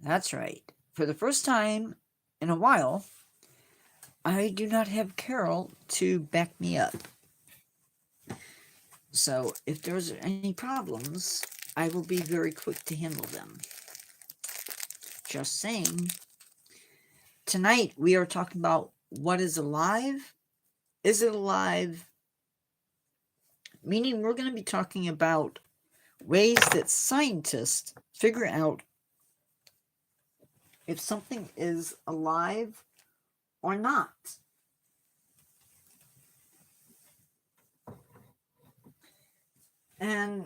That's right. For the first time in a while, I do not have Carol to back me up. So if there's any problems, I will be very quick to handle them. Just saying. Tonight we are talking about what is alive. Is it alive? Meaning we're going to be talking about ways that scientists figure out if something is alive or not. And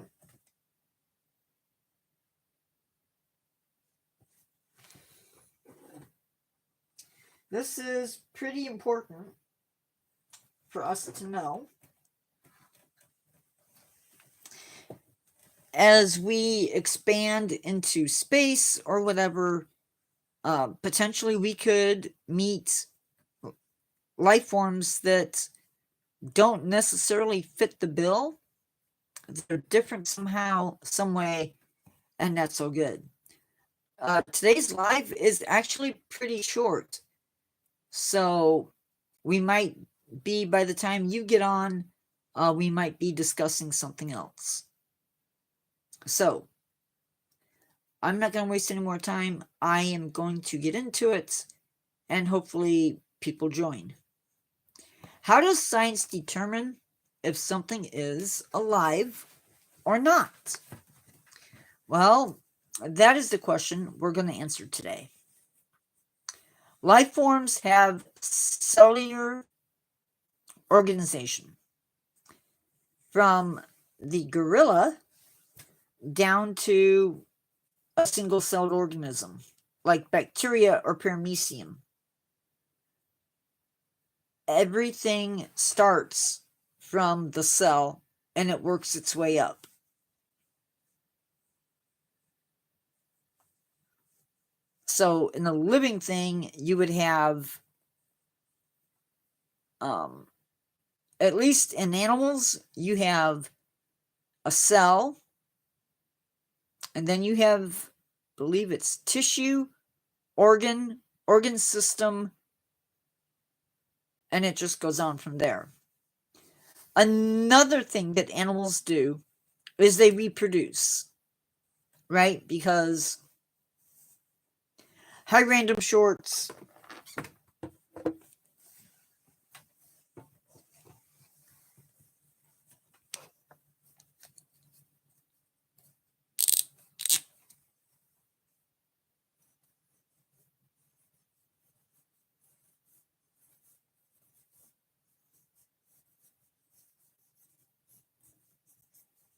this is pretty important for us to know as we expand into space or whatever. Potentially we could meet life forms that don't necessarily fit the bill. They're different somehow, some way, and not so good. Today's live is actually pretty short, so we might be, by the time you get on, we might be discussing something else. So I'm not going to waste any more time. I am going to get into it, and hopefully people join. How does science determine if something is alive or not? Well, that is the question we're going to answer today. Life forms have cellular organization. From the gorilla down to a single-celled organism, like bacteria or paramecium. Everything starts from the cell and it works its way up. So in a living thing, you would have, at least in animals, you have a cell, and then you have, I believe it's tissue, organ system, and it just goes on from there. Another thing that animals do is they reproduce, right? Because, hi, Random Shorts.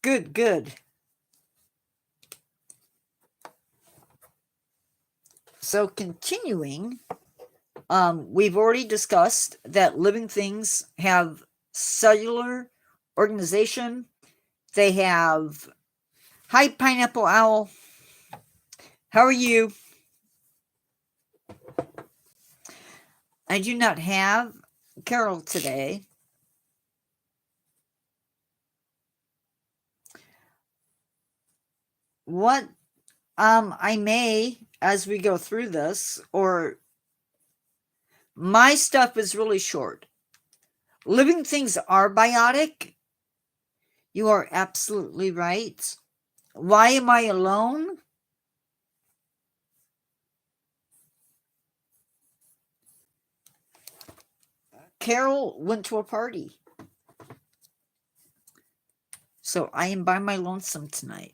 Good. So continuing, we've already discussed that living things have cellular organization. They have, hi, Pineapple Owl. How are you? I do not have Carol today. What I may, as we go through this, or my stuff is really short. Living things are biotic. You are absolutely right. Why am I alone? Carol went to a party. So I am by my lonesome tonight.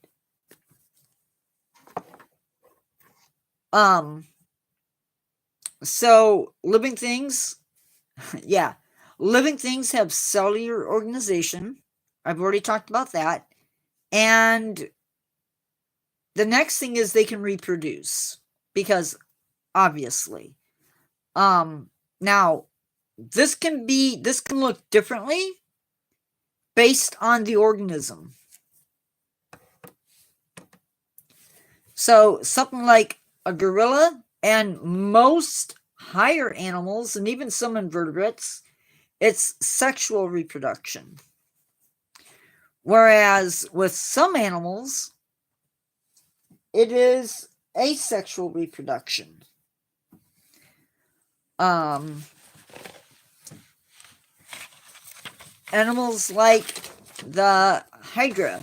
So living things, yeah, living things have cellular organization. I've already talked about that. And the next thing is they can reproduce, because obviously, now this can look differently based on the organism. So something like a gorilla and most higher animals, and even some invertebrates, it's sexual reproduction. Whereas with some animals, it is asexual reproduction. Animals like the hydra.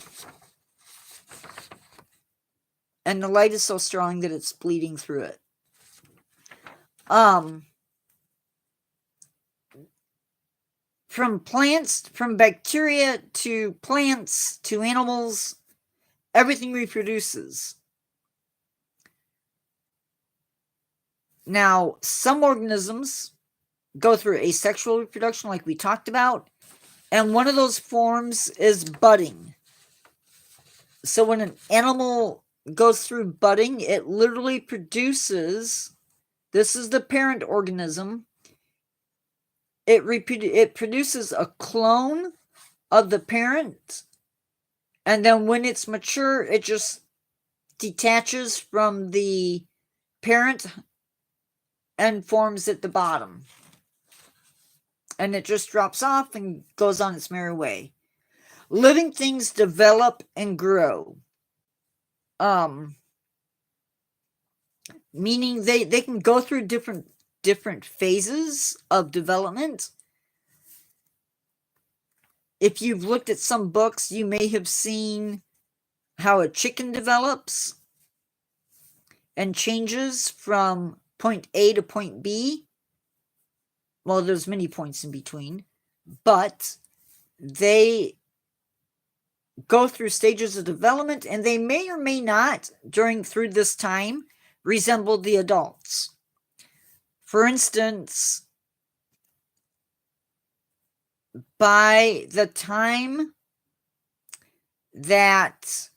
And the light is so strong that it's bleeding through it. From plants, from bacteria to plants to animals, everything reproduces. Now, some organisms go through asexual reproduction, like we talked about, and one of those forms is budding. So when an animal goes through budding, it literally produces, this is the parent organism, it produces a clone of the parent, and then when it's mature, it just detaches from the parent and forms at the bottom. And it just drops off and goes on its merry way. Living things develop and grow. Meaning they can go through different phases of development. If you've looked at some books, you may have seen how a chicken develops and changes from point A to point B. Well, there's many points in between, but they go through stages of development, and they may or may not, through this time, resemble the adults. For instance, by the time that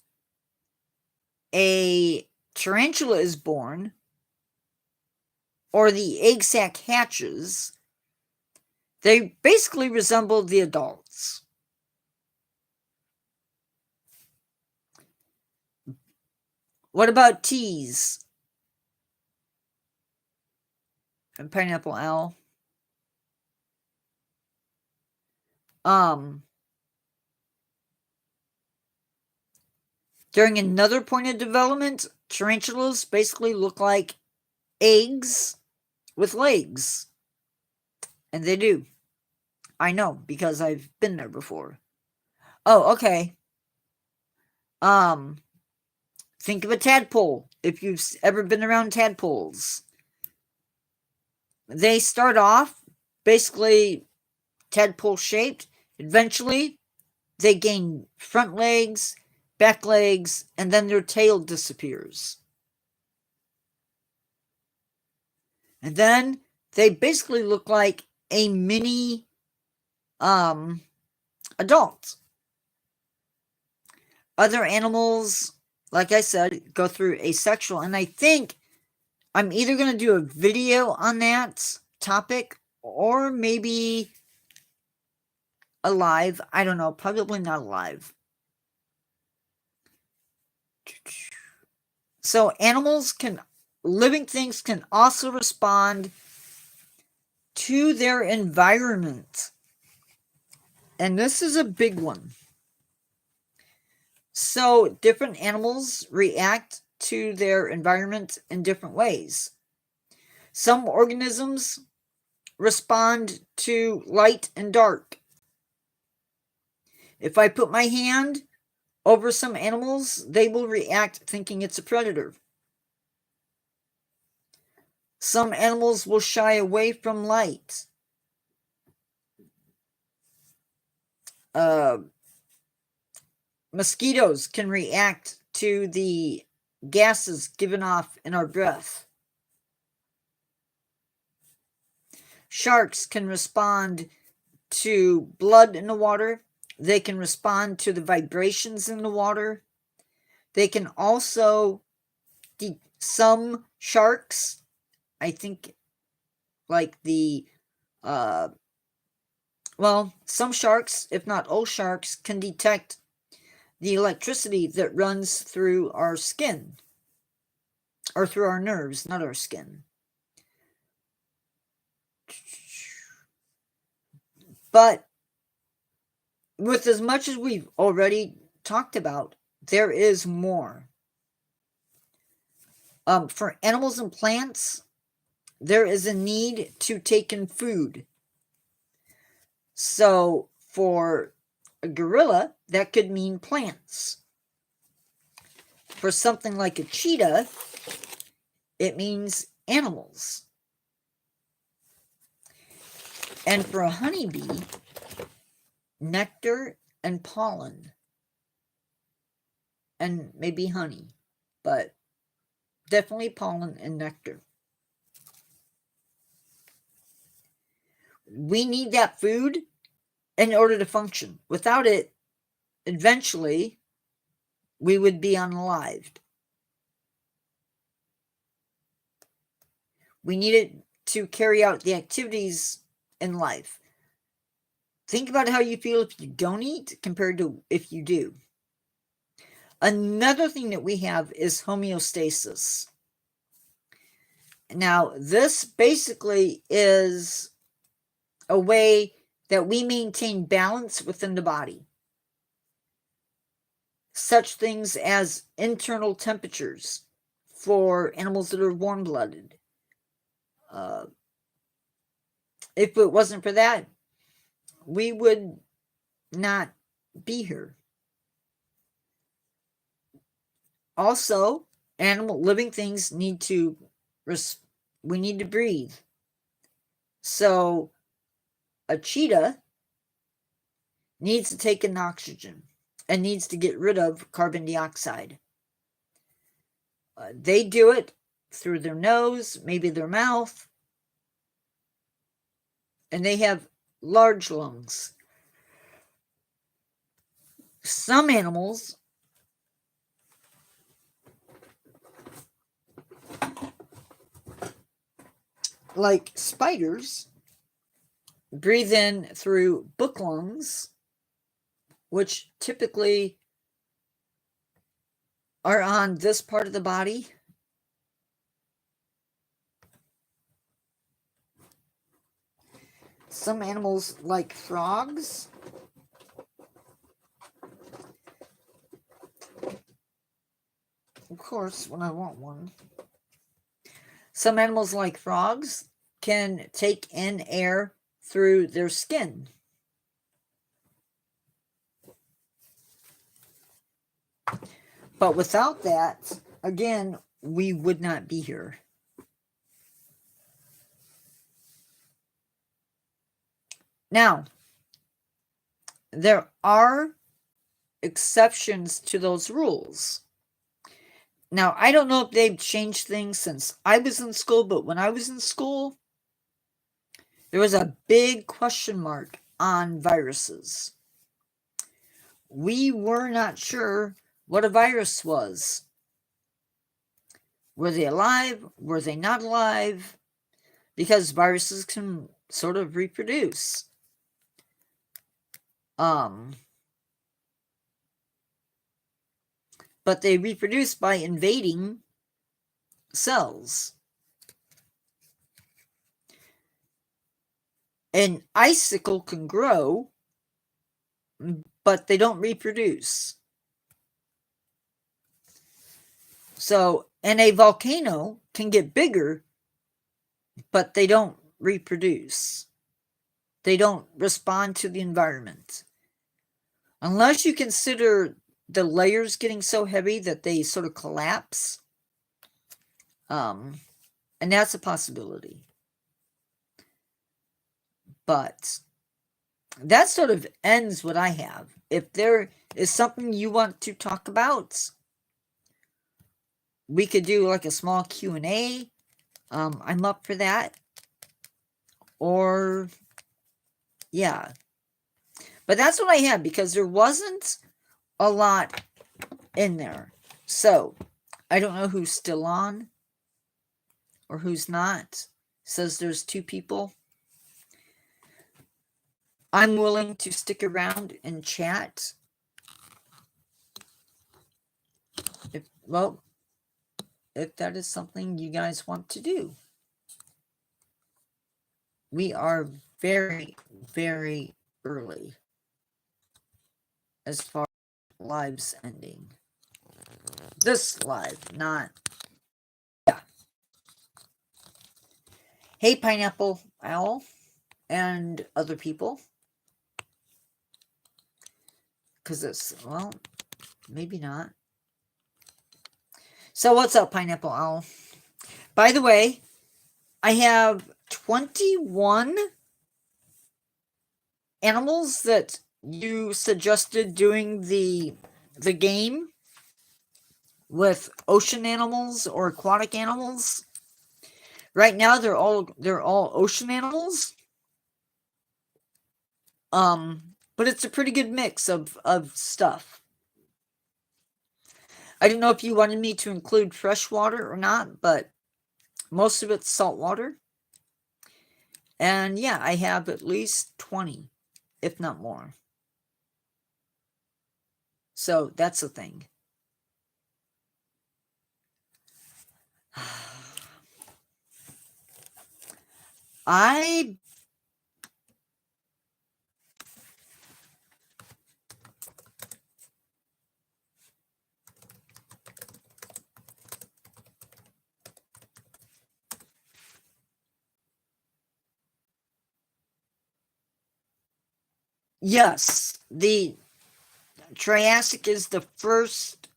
a tarantula is born, or the egg sac hatches, they basically resemble the adults. What about teas? And pineapple L. During another point of development, tarantulas basically look like eggs with legs. And they do. I know, because I've been there before. Oh, okay. Think of a tadpole, if you've ever been around tadpoles. They start off basically tadpole shaped. Eventually, they gain front legs, back legs, and then their tail disappears. And then they basically look like a mini adult. Other animals, like I said, go through asexual, and I think I'm either going to do a video on that topic or maybe a live. I don't know, probably not a live. So living things can also respond to their environment. And this is a big one. So different animals react to their environment in different ways. Some organisms respond to light and dark. If I put my hand over some animals, they will react thinking it's a predator. Some animals will shy away from light. Mosquitoes can react to the gases given off in our breath. Sharks can respond to blood in the water. They can respond to the vibrations in the water. They can also, some sharks, I think, like some sharks, if not all sharks, can detect the electricity that runs through our skin, or through our nerves, not our skin. But with as much as we've already talked about, there is more. For animals and plants, there is a need to take in food. So for a gorilla, that could mean plants. For something like a cheetah, it means animals. And for a honeybee, nectar and pollen. And maybe honey, but definitely pollen and nectar. We need that food in order to function. Without it, eventually, we would be unalived. We need it to carry out the activities in life. Think about how you feel if you don't eat compared to if you do. Another thing that we have is homeostasis. Now, this basically is a way that we maintain balance within the body. Such things as internal temperatures for animals that are warm-blooded. If it wasn't for that, we would not be here. Also, living things need to, we need to breathe. So a cheetah needs to take in oxygen and needs to get rid of carbon dioxide. They do it through their nose, maybe their mouth, and they have large lungs. Some animals like spiders breathe in through book lungs, which typically are on this part of the body. Some animals like frogs of course, when I want one. Some animals like frogs can take in air through their skin. But without that, again, we would not be here. Now, there are exceptions to those rules. Now, I don't know if they've changed things since I was in school, but when I was in school, there was a big question mark on viruses. We were not sure what a virus was. Were they alive? Were they not alive? Because viruses can sort of reproduce. But they reproduce by invading cells. An icicle can grow, but they don't reproduce. So, and a volcano can get bigger, but they don't reproduce. They don't respond to the environment. Unless you consider the layers getting so heavy that they sort of collapse. And that's a possibility. But that sort of ends what I have. If there is something you want to talk about, we could do like a small Q&A. I'm up for that. Or, yeah. But that's what I have, because there wasn't a lot in there. So, I don't know who's still on or who's not. It says there's 2 people. I'm willing to stick around and chat. If that is something you guys want to do. We are very, very early as far as lives ending. This live, not Hey, Pineapple Owl and other people. Because it's, well, maybe not. So what's up, Pineapple Owl? By the way, I have 21 animals that you suggested doing the game with ocean animals or aquatic animals. Right now they're all ocean animals. But it's a pretty good mix of stuff. I don't know if you wanted me to include freshwater or not, but most of it's saltwater. And yeah, I have at least 20, if not more. So that's the thing. I Yes, the Triassic is the first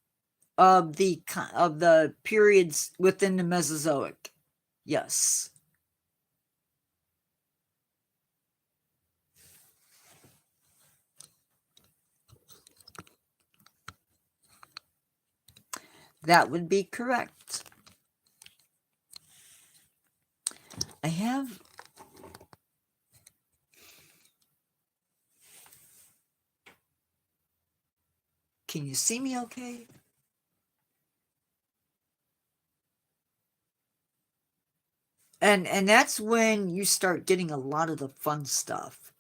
of the periods within the Mesozoic. Yes. That would be correct. I have Can you see me okay? And that's when you start getting a lot of the fun stuff.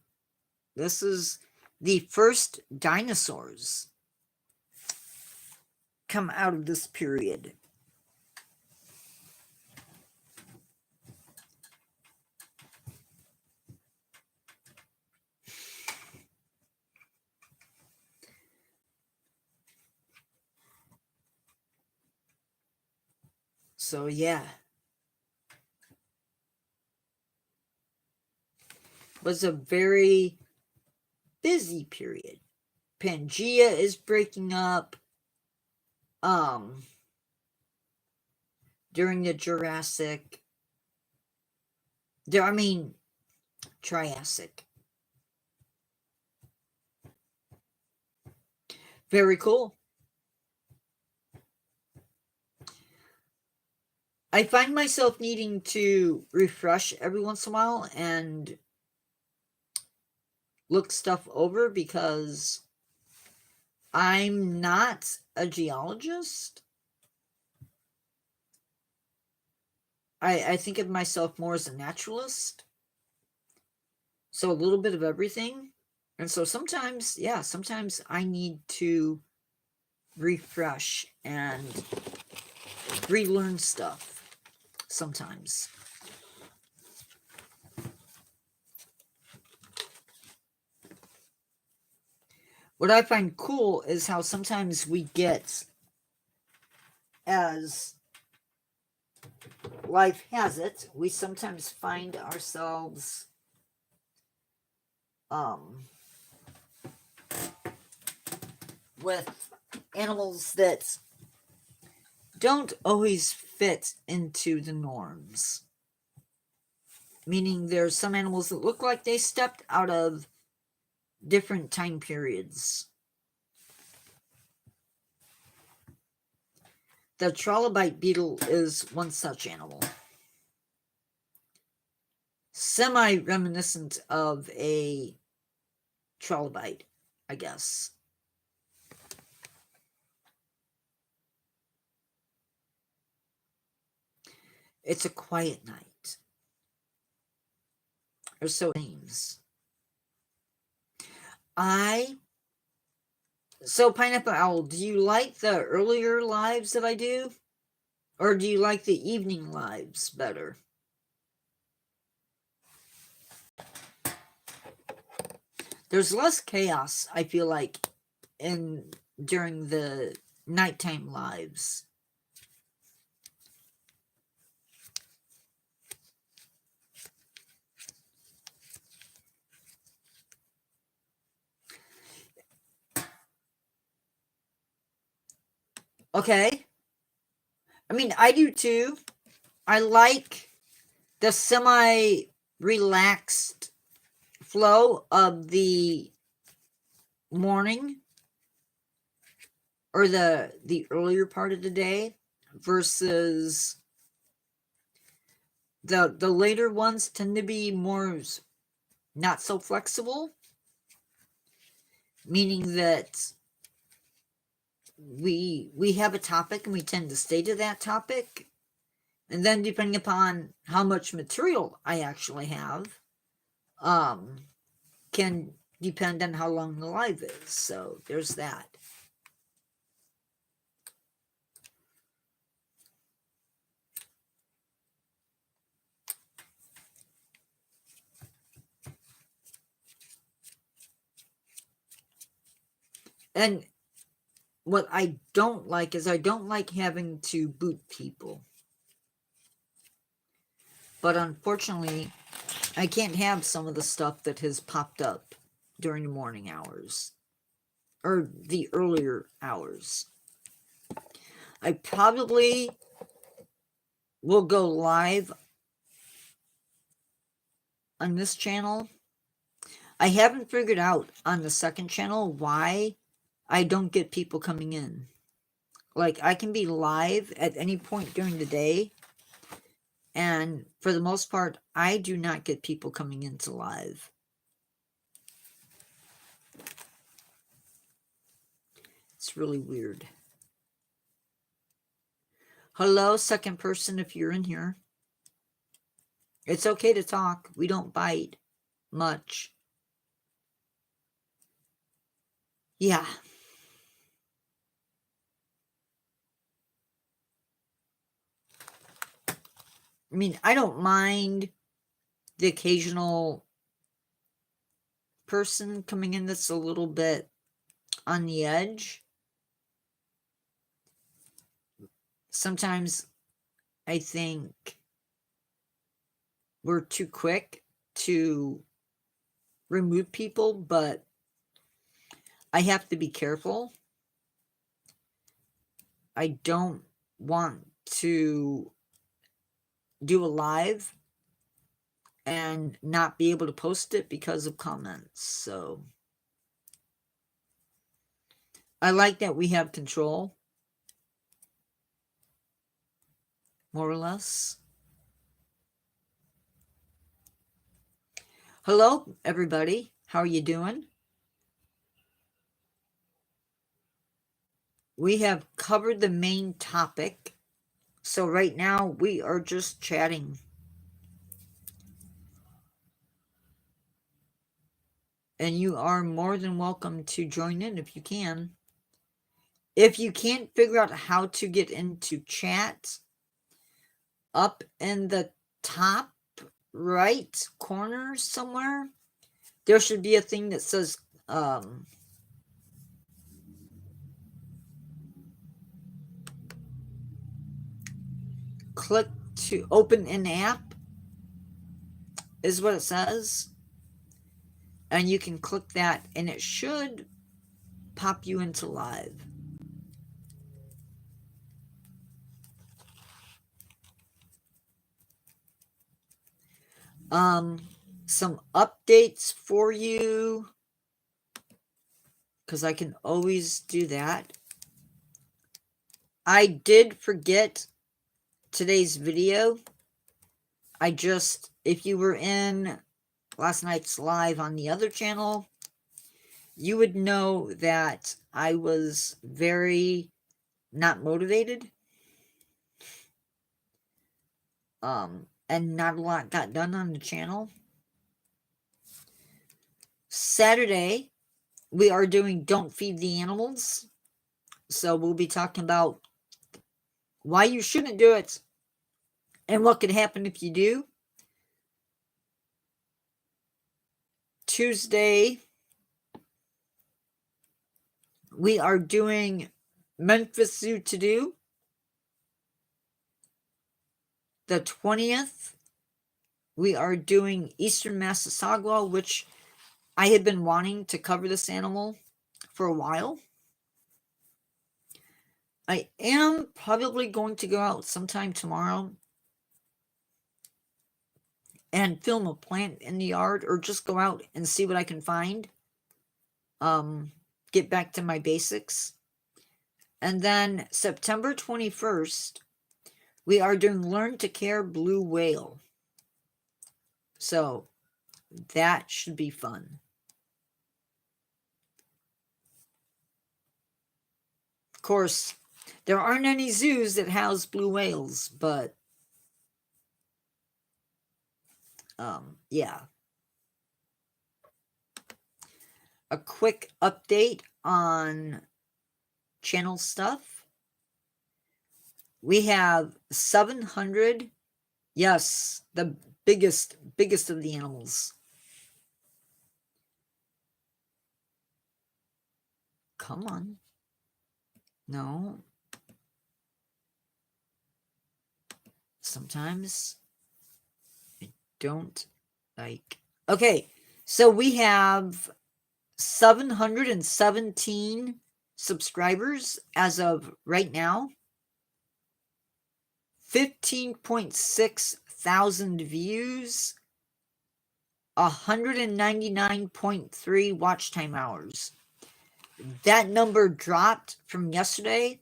This is the first dinosaurs come out of this period. So yeah. Was a very busy period. Pangea is breaking up during the Jurassic. Triassic. Very cool. I find myself needing to refresh every once in a while and look stuff over because I'm not a geologist. I think of myself more as a naturalist. So a little bit of everything. And so sometimes I need to refresh and relearn stuff sometimes. What I find cool is how sometimes we get, as life has it, we sometimes find ourselves with animals that don't always fit into the norms. Meaning there's some animals that look like they stepped out of different time periods. The trilobite beetle is one such animal. Semi-reminiscent of a trilobite, I guess. It's a quiet night. Or so it seems. So Pineapple Owl, do you like the earlier lives that I do? Or do you like the evening lives better? There's less chaos, I feel like, during the nighttime lives. Okay. I mean, I do too. I like the semi-relaxed flow of the morning or the earlier part of the day versus the later ones tend to be more not so flexible, meaning that we have a topic and we tend to stay to that topic, and then depending upon how much material I actually have, can depend on how long the live is. So there's that. And what I don't like is I don't like having to boot people. But unfortunately, I can't have some of the stuff that has popped up during the morning hours or the earlier hours. I probably will go live on this channel. I haven't figured out on the second channel why I don't get people coming in. Like, I can be live at any point during the day, and for the most part, I do not get people coming into live. It's really weird. Hello, second person, if you're in here. It's okay to talk. We don't bite much. Yeah. I mean, I don't mind the occasional person coming in that's a little bit on the edge. Sometimes I think we're too quick to remove people, but I have to be careful. I don't want to do a live and not be able to post it because of comments. So I like that we have control, more or less. Hello, everybody. How are you doing? We have covered the main topic. So right now we are just chatting. And you are more than welcome to join in if you can. If you can't figure out how to get into chat, up in the top right corner somewhere, there should be a thing that says click to open an app is what it says, and you can click that and it should pop you into live. Some updates for you, because I can always do that. I did forget today's video. If you were in last night's live on the other channel, you would know that I was very not motivated. And not a lot got done on the channel. Saturday, we are doing Don't Feed the Animals. So we'll be talking about why you shouldn't do it and what could happen if you do. Tuesday, we are doing Memphis Zoo to Do. The 20th, we are doing Eastern Massasauga, which I had been wanting to cover this animal for a while. I am probably going to go out sometime tomorrow and film a plant in the yard, or just go out and see what I can find. Get back to my basics. And then September 21st, we are doing Learn to Care Blue Whale. So that should be fun. Of course, there aren't any zoos that house blue whales, but yeah. A quick update on channel stuff. We have 700, yes, the biggest of the animals. Come on. No. Sometimes I don't like. Okay, so we have 717 subscribers as of right now. 15.6 thousand views. 199.3 watch time hours. That number dropped from yesterday.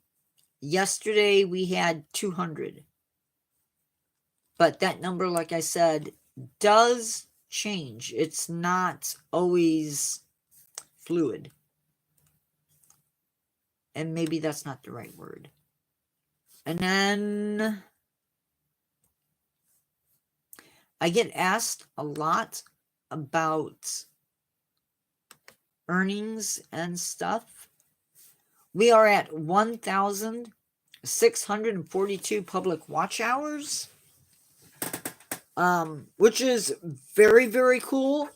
Yesterday we had 200. But that number, like I said, does change. It's not always fluid. And maybe that's not the right word. And then I get asked a lot about earnings and stuff. We are at 1,642 public watch hours, which is very, very cool.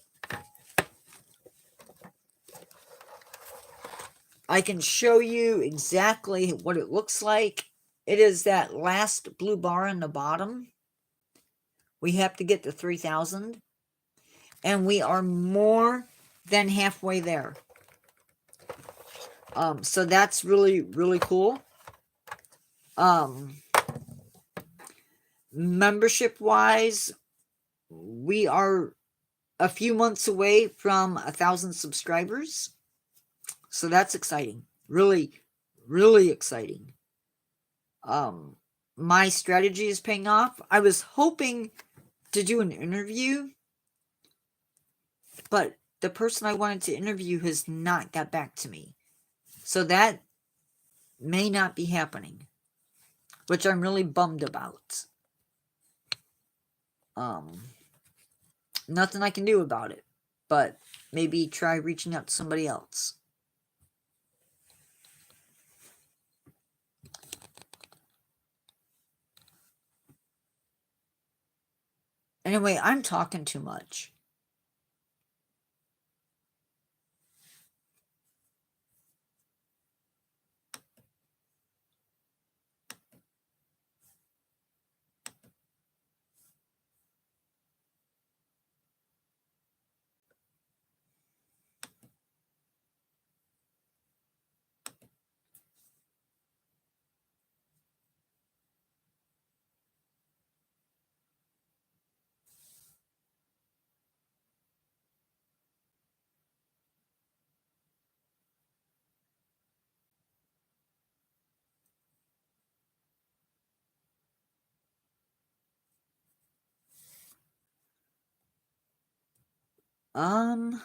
I can show you exactly what it looks like. It is that last blue bar in the bottom. We have to get to 3,000. And we are more than halfway there. So that's really, really cool. Membership-wise, we are a few months away from 1,000 subscribers. So that's exciting. Really, really exciting. My strategy is paying off. I was hoping to do an interview, but the person I wanted to interview has not got back to me. So that may not be happening, which I'm really bummed about. Nothing I can do about it, but maybe try reaching out to somebody else. Anyway, I'm talking too much. I'm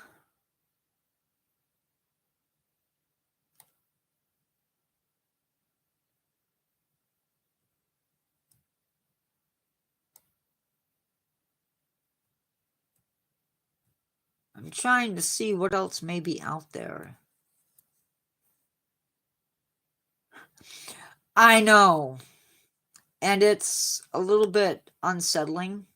trying to see what else may be out there. I know. And it's a little bit unsettling.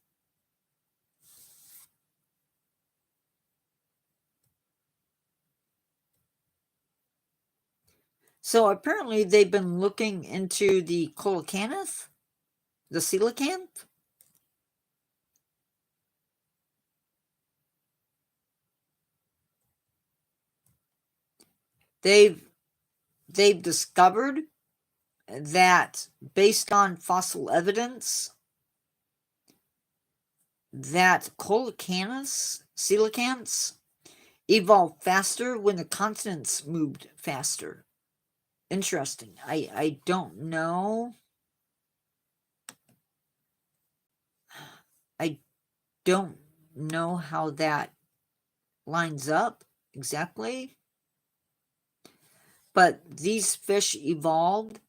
So apparently they've been looking into the coelacanth, the coelacanth. They've discovered that based on fossil evidence, that coelacanths evolved faster when the continents moved faster. Interesting. I don't know. I don't know how that lines up exactly. But these fish evolved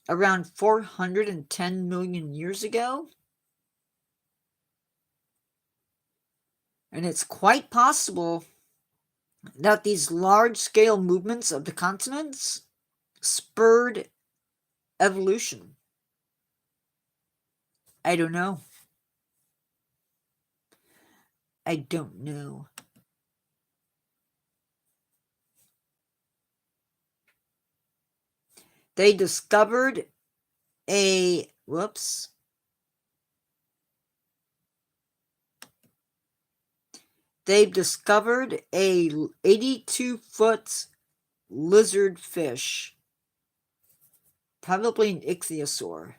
around 410 million years ago. And it's quite possible that these large-scale movements of the continents spurred evolution. I don't know. I don't know. They discovered a, whoops. They've discovered a 82-foot lizard fish, probably an ichthyosaur.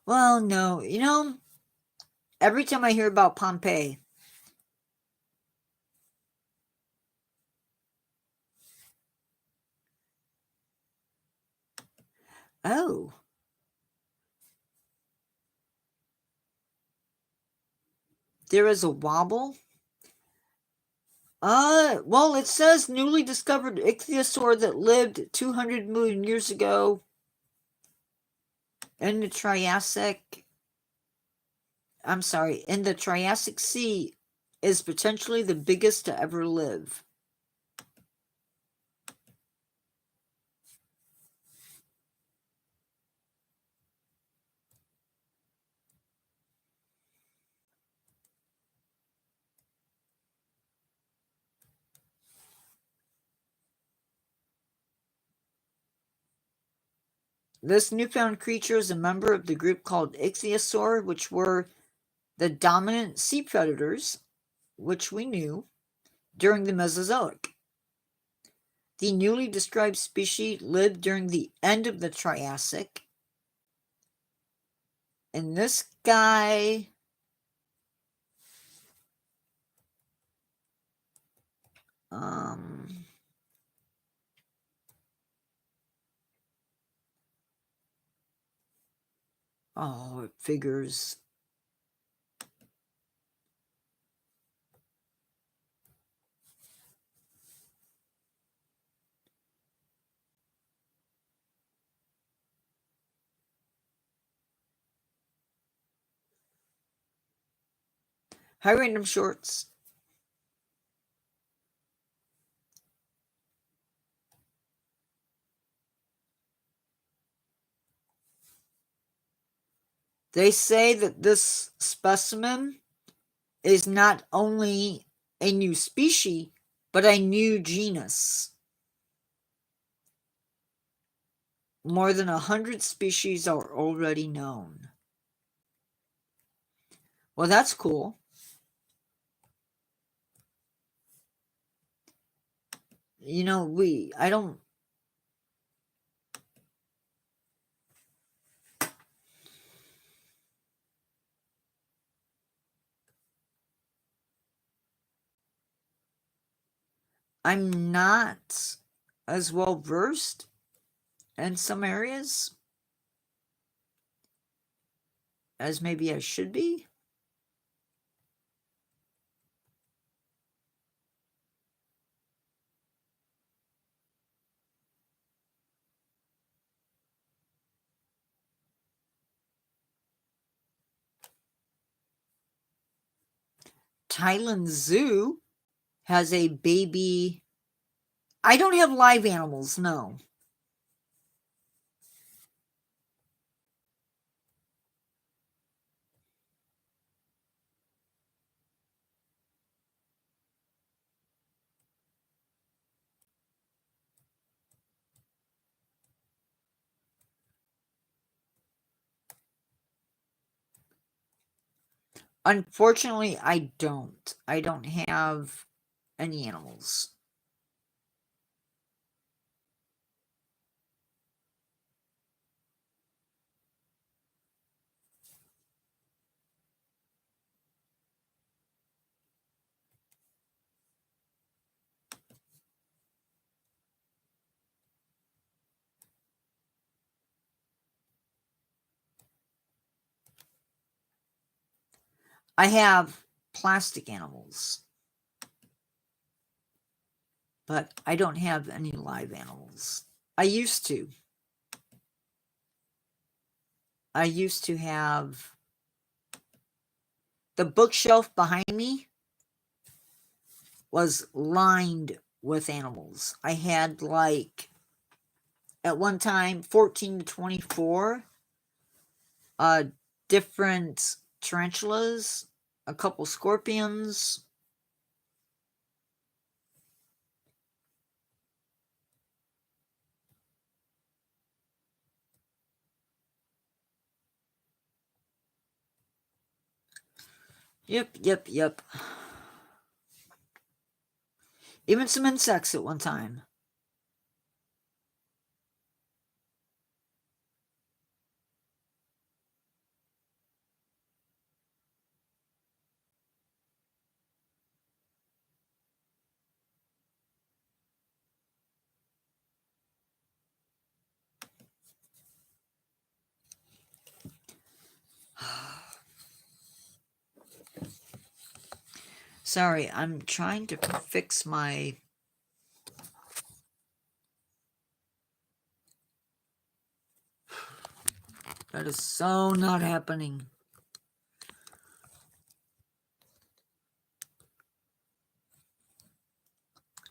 Well, no, you know, every time I hear about Pompeii, oh, there is a wobble. Well, it says newly discovered ichthyosaur that lived 200 million years ago in the Triassic. I'm sorry, in the Triassic Sea is potentially the biggest to ever live. This newfound creature is a member of the group called Ichthyosaur, which were the dominant sea predators, which we knew, during the Mesozoic. The newly described species lived during the end of the Triassic. And this guy, oh, it figures. Hi, Random Shorts. They say that this specimen is not only a new species, but a new genus. More than 100 species are already known. Well, that's cool. You know, I don't. I'm not as well versed in some areas as maybe I should be. Thailand Zoo has a baby. I don't have live animals, no. Unfortunately, I don't. I don't have any animals. I have plastic animals, but I don't have any live animals. I used to. I used to have the bookshelf behind me was lined with animals. I had like at one time 14 to 24 different tarantulas, a couple scorpions. Yep. Even some insects at one time. Sorry, I'm trying to fix my... That is so not happening.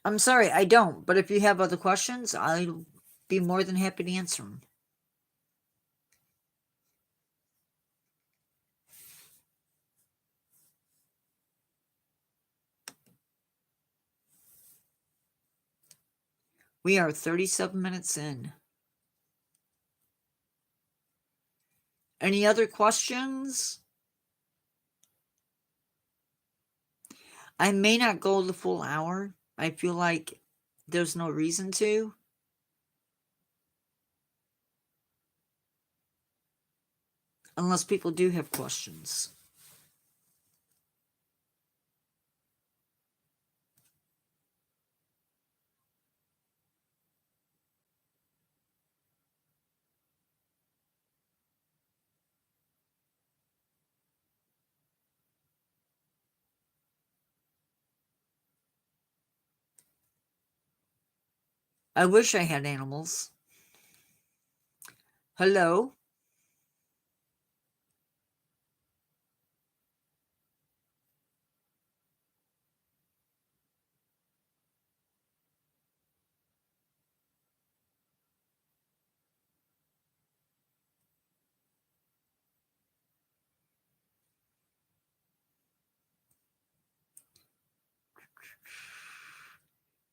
I'm sorry, I don't. But if you have other questions, I'll be more than happy to answer them. We are 37 minutes in. Any other questions? I may not go the full hour. I feel like there's no reason to. Unless people do have questions. I wish I had animals. Hello?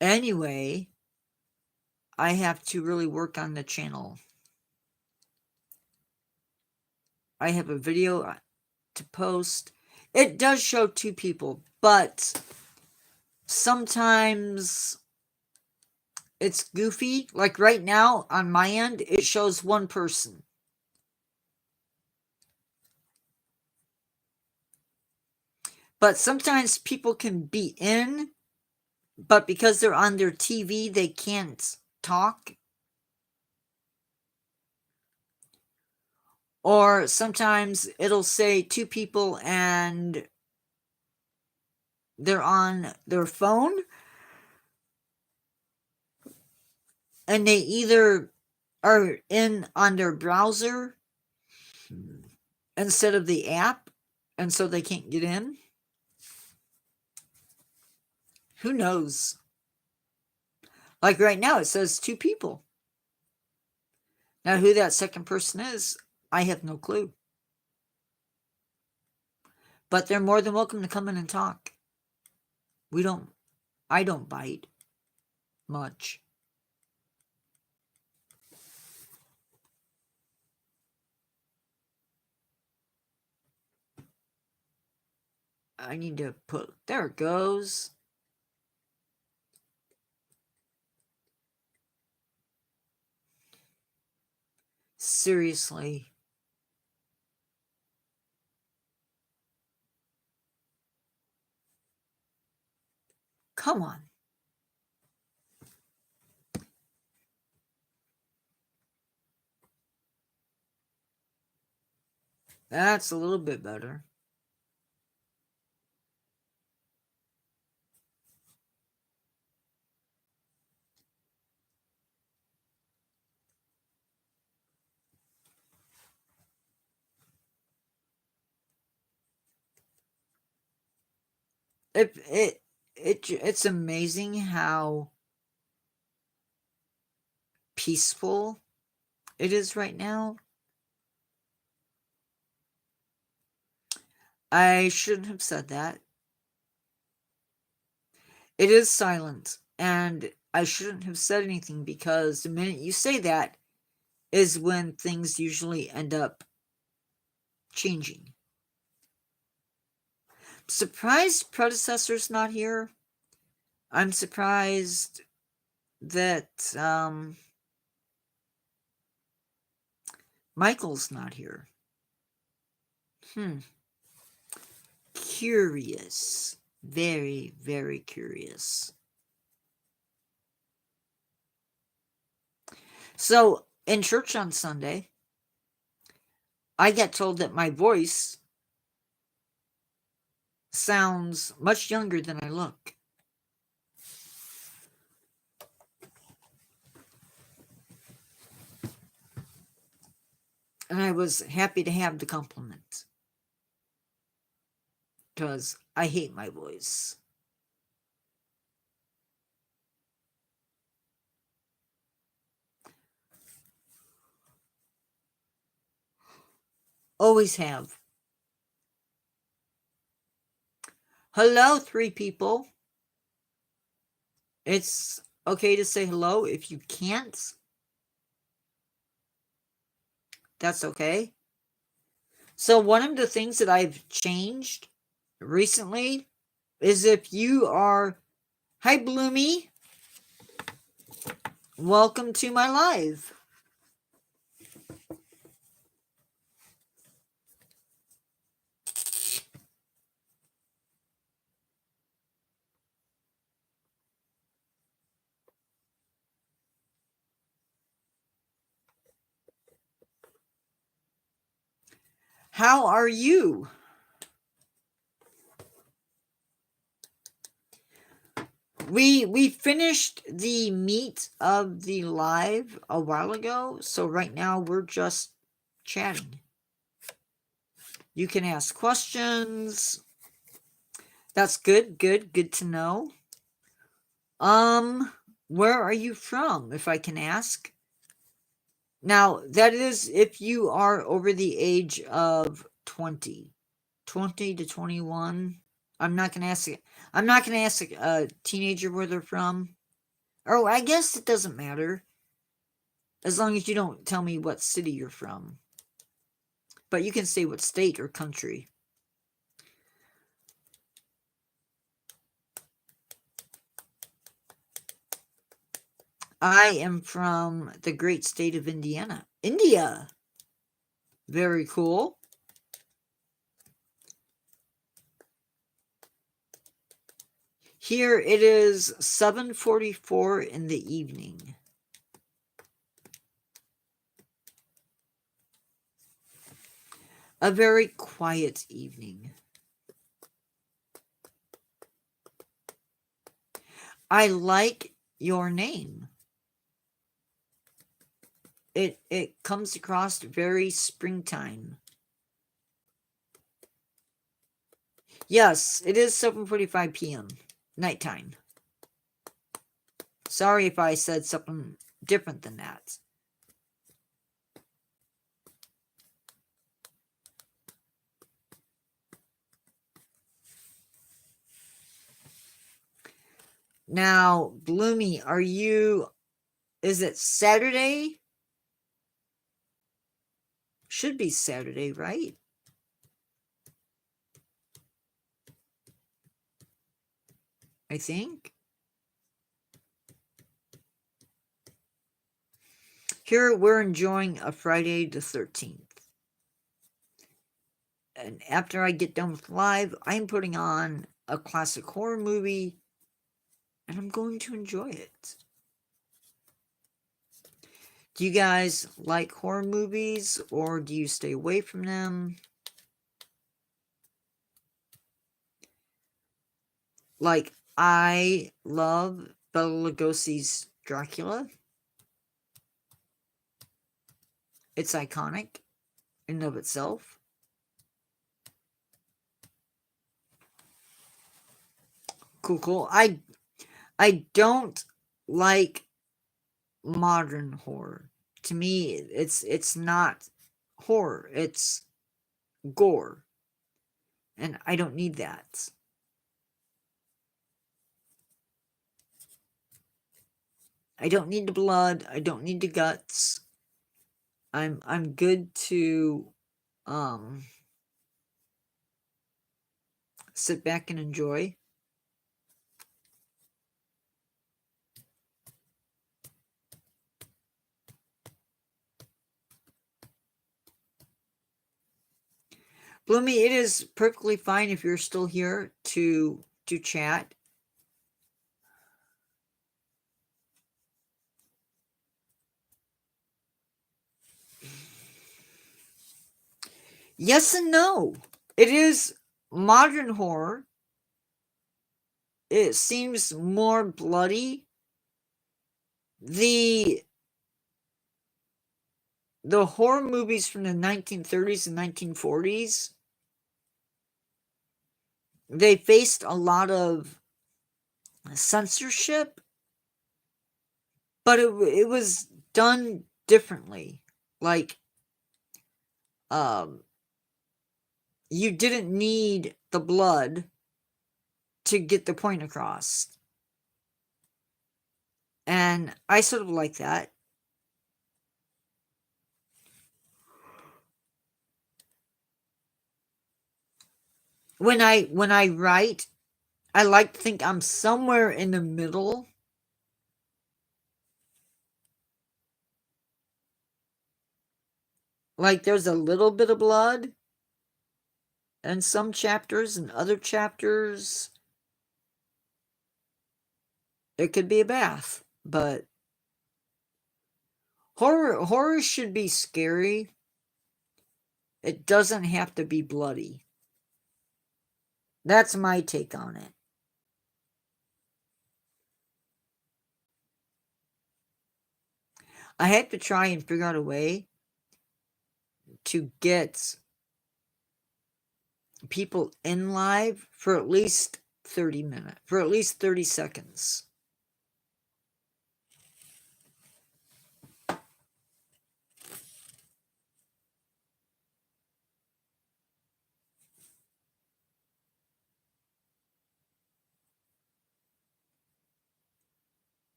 Anyway, I have to really work on the channel. I have a video to post. It does show 2 people, but sometimes it's goofy. Like right now on my end, it shows 1 person. But sometimes people can be in, but because they're on their TV, they can't talk. Or sometimes it'll say 2 people and they're on their phone. And they either are in on their browser instead of the app, and so they can't get in. Who knows? Like right now, it says 2 people. Now, who that second person is, I have no clue. But they're more than welcome to come in and talk. I don't bite much. I need to put, there it goes. Seriously. Come on. That's a little bit better. It's amazing how peaceful it is right now. I shouldn't have said that. It is silent, and I shouldn't have said anything because the minute you say that is when things usually end up changing. Surprised predecessor's not here. I'm surprised that Michael's not here. Curious. Very, very curious. So, in church on Sunday, I get told that my voice sounds much younger than I look. And I was happy to have the compliment. Because I hate my voice. Always have. Hello, 3 people. It's okay to say hello. If you can't, that's okay. So one of the things that I've changed recently is if you are, hi Bloomy, welcome to my live. How are you? We finished the meat of the live a while ago, so right now we're just chatting. You can ask questions. That's good to know. Where are you from, if I can ask? Now, that is if you are over the age of 20 to 21. I'm not gonna ask a teenager where they're from. Oh, I guess it doesn't matter. As long as you don't tell me what city you're from. But you can say what state or country. I am from the great state of Indiana. India. Very cool. Here it is 7:44 in the evening. A very quiet evening. I like your name. It comes across very springtime. Yes, it is 7:45 p.m. nighttime. Sorry if I said something different than that. Now, Bloomy, is it Saturday? Should be Saturday, right? I think. Here we're enjoying a Friday the 13th. And after I get done with live, I'm putting on a classic horror movie and I'm going to enjoy it. Do you guys like horror movies or do you stay away from them? Like, I love Bela Lugosi's Dracula. It's iconic in and of itself. Cool. I don't like modern horror. To me, it's not horror. It's gore. And I don't need that. I don't need the blood. I don't need the guts. I'm good to sit back and enjoy. Bloomy, it is perfectly fine if you're still here to chat. Yes and no. It is modern horror. It seems more bloody. The horror movies from the 1930s and 1940s, they faced a lot of censorship, but it was done differently. Like, you didn't need the blood to get the point across. And I sort of like that. When I write, I like to think I'm somewhere in the middle. Like there's a little bit of blood in some chapters, and other chapters it could be a bath. But horror should be scary. It doesn't have to be bloody. That's my take on it. I had to try and figure out a way to get people in live for at least 30 minutes, for at least 30 seconds.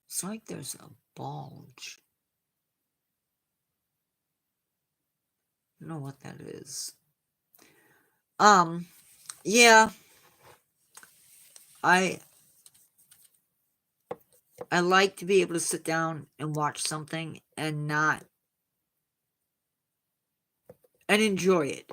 It's like there's a bulge. I don't know what that is. Yeah. I like to be able to sit down and watch something and enjoy it.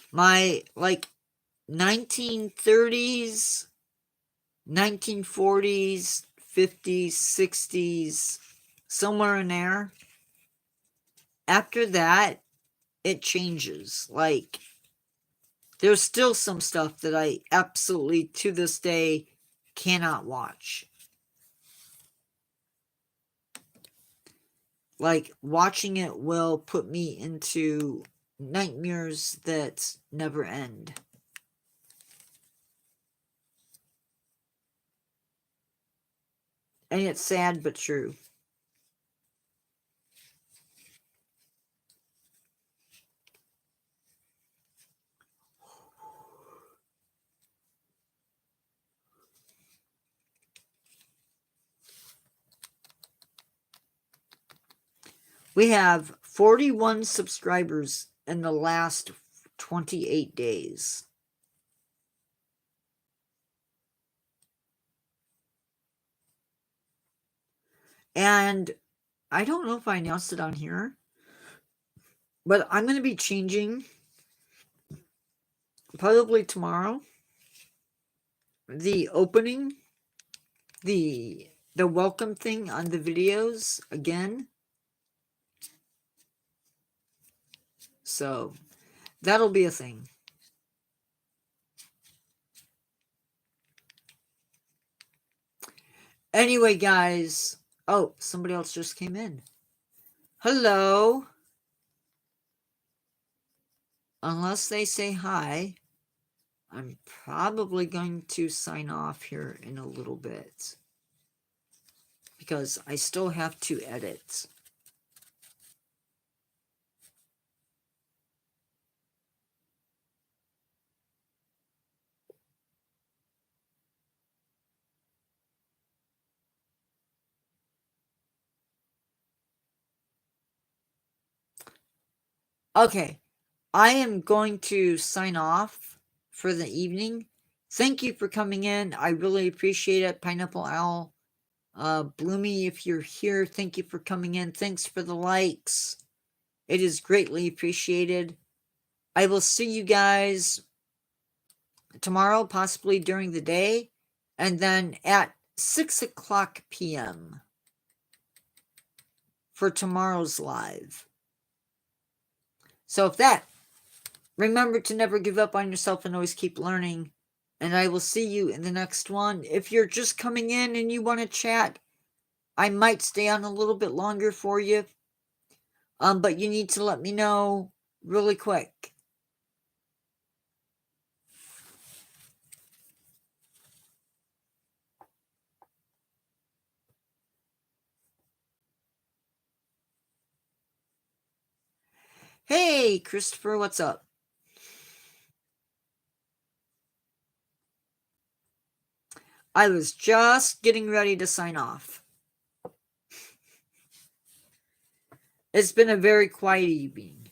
My, like, 1930s, 1940s, 50s, 60s, somewhere in there. After that, it changes. Like, there's still some stuff that I absolutely, to this day, cannot watch. Like, watching it will put me into nightmares that never end. And it's sad but true. We have 41 subscribers in the last 28 days. And I don't know if I announced it on here, but I'm going to be changing probably tomorrow the opening, the welcome thing on the videos again. So that'll be a thing. Anyway, guys. Oh, somebody else just came in. Hello. Unless they say hi, I'm probably going to sign off here in a little bit, because I still have to edit. Okay, I am going to sign off for the evening. Thank you for coming in. I really appreciate it. Pineapple Owl, Bloomy, if you're here, thank you for coming in. Thanks for the likes. It is greatly appreciated. I will see you guys tomorrow, possibly during the day, and then at 6 o'clock p.m. for tomorrow's live. So if that, remember to never give up on yourself and always keep learning. And I will see you in the next one. If you're just coming in and you want to chat, I might stay on a little bit longer for you. But you need to let me know really quick. Hey, Christopher, what's up? I was just getting ready to sign off. It's been a very quiet evening.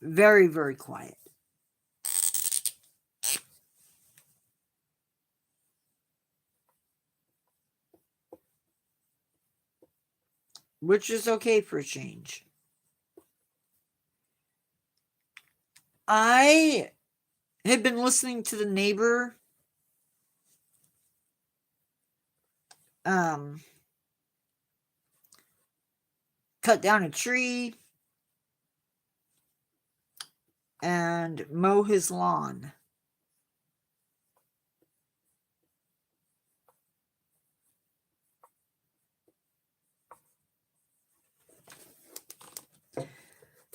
Very, very quiet. Which is okay for a change. I had been listening to the neighbor cut down a tree and mow his lawn.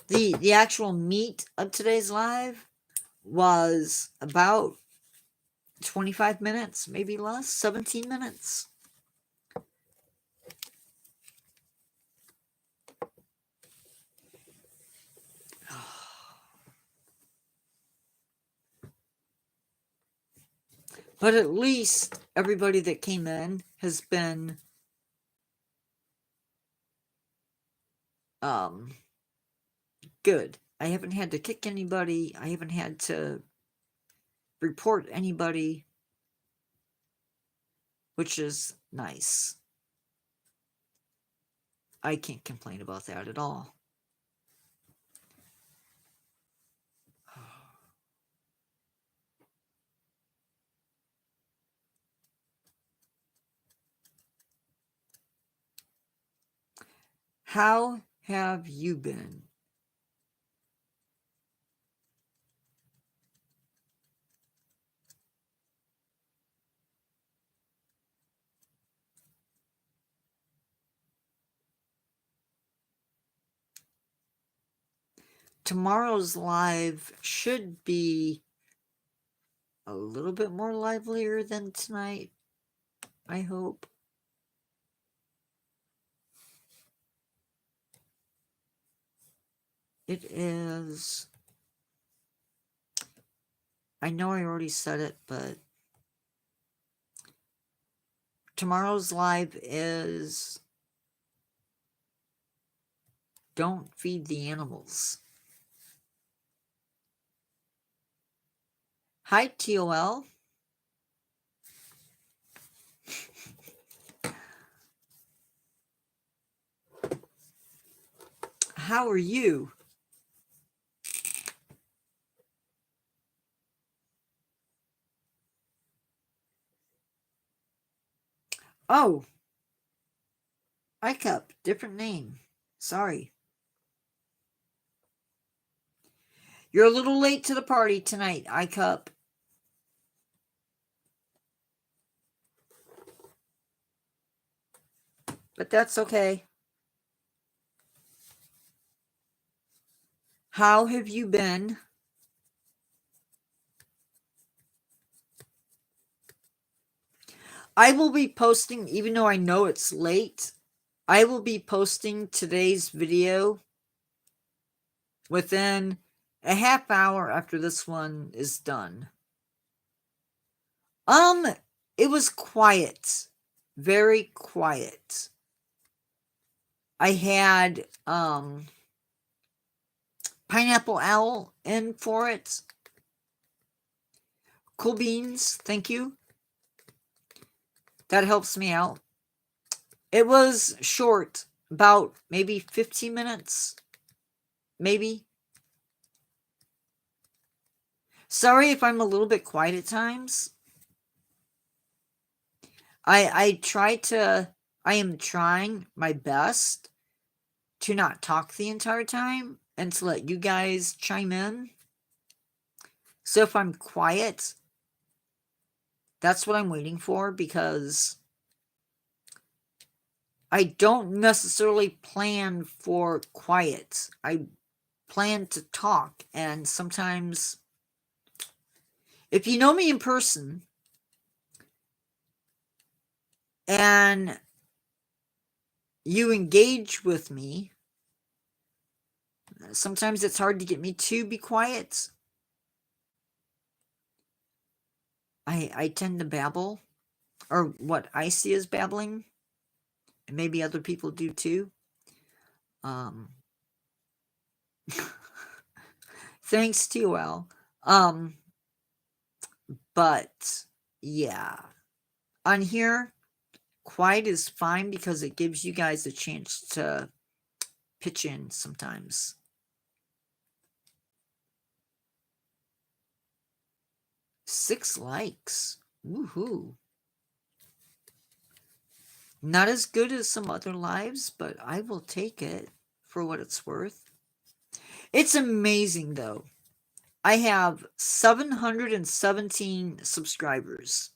The actual meat of today's live was about 25 minutes, maybe less, 17 minutes. But at least everybody that came in has been good. I haven't had to kick anybody. I haven't had to report anybody, which is nice. I can't complain about that at all. How have you been? Tomorrow's live should be a little bit more livelier than tonight, I hope. It is, I know I already said it, but tomorrow's live is don't feed the animals. Hi, TOL. How are you? Oh, iCup, different name. Sorry. You're a little late to the party tonight, iCup. But that's okay. How have you been? I will be posting, even though I know it's late, I will be posting today's video within a half hour after this one is done. It was quiet. Very quiet. I had Pineapple Owl in for it. Cool beans, thank you. That helps me out. It was short, about maybe 15 minutes. Maybe. Sorry if I'm a little bit quiet at times. I am trying my best to not talk the entire time and to let you guys chime in. So if I'm quiet, that's what I'm waiting for, because I don't necessarily plan for quiet. I plan to talk, and sometimes, if you know me in person and you engage with me, sometimes it's hard to get me to be quiet. I tend to babble, or what I see as babbling, and maybe other people do too. Thanks to you, but yeah, on here, quiet is fine because it gives you guys a chance to pitch in sometimes. Six likes. Woohoo. Not as good as some other lives, but I will take it for what it's worth. It's amazing, though. I have 717 subscribers.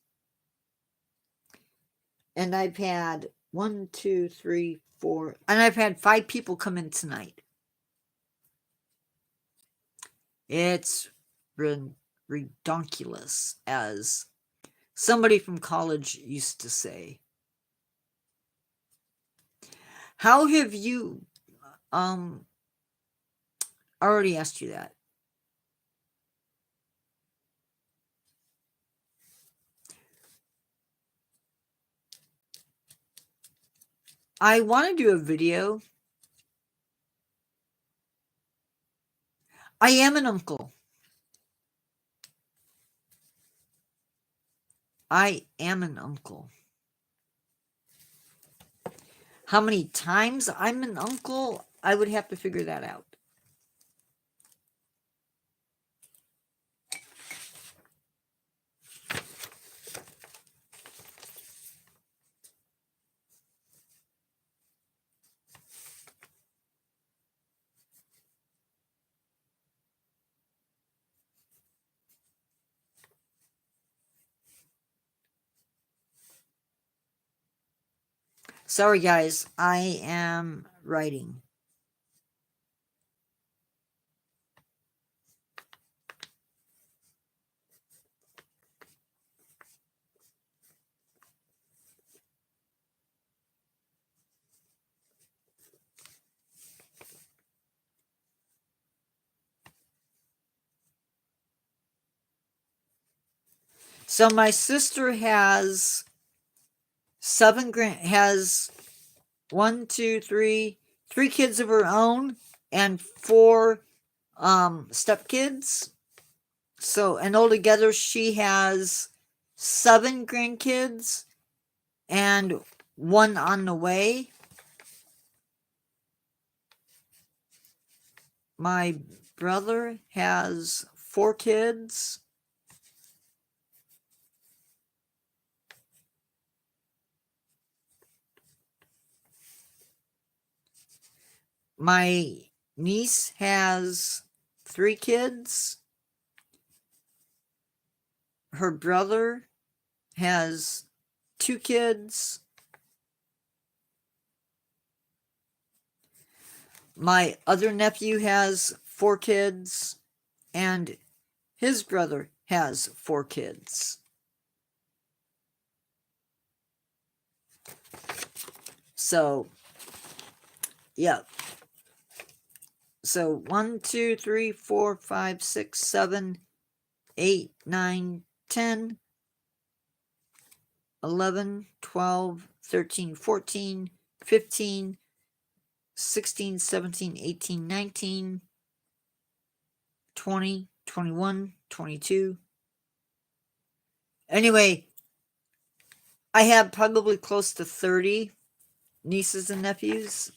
And I've had 1, 2, 3, 4, and I've had 5 people come in tonight. It's redonkulous, as somebody from college used to say. How have you, already asked you that. I want to do a video. I am an uncle. I am an uncle. How many times I'm an uncle, I would have to figure that out. Sorry, guys. I am writing. So my sister has 7 grand, has 1, 2, 3, 3 kids of her own and 4 stepkids. So, and altogether she has 7 grandkids and 1 on the way. My brother has 4 kids. My niece has 3 kids. Her brother has 2 kids. My other nephew has 4 kids, and his brother has 4 kids. So, yeah. So 1, 2, 3, 4, 5, 6, 7, 8, 9, 10, 11, 12, 13, 14, 15, 16, 17, 18, 19, 20, 21, 22. Anyway, I have probably close to 30 nieces and nephews.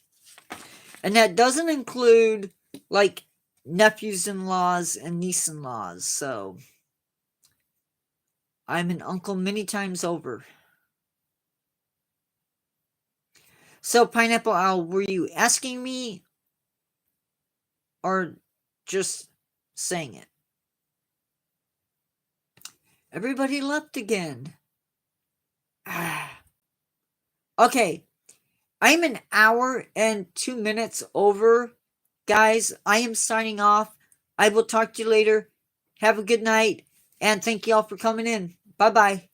And that doesn't include, like, nephews-in-laws and niece-in-laws. So, I'm an uncle many times over. So, Pineapple Owl, were you asking me or just saying it? Everybody left again. Okay. I'm an hour and 2 minutes over. Guys, I am signing off. I will talk to you later. Have a good night. And thank you all for coming in. Bye-bye.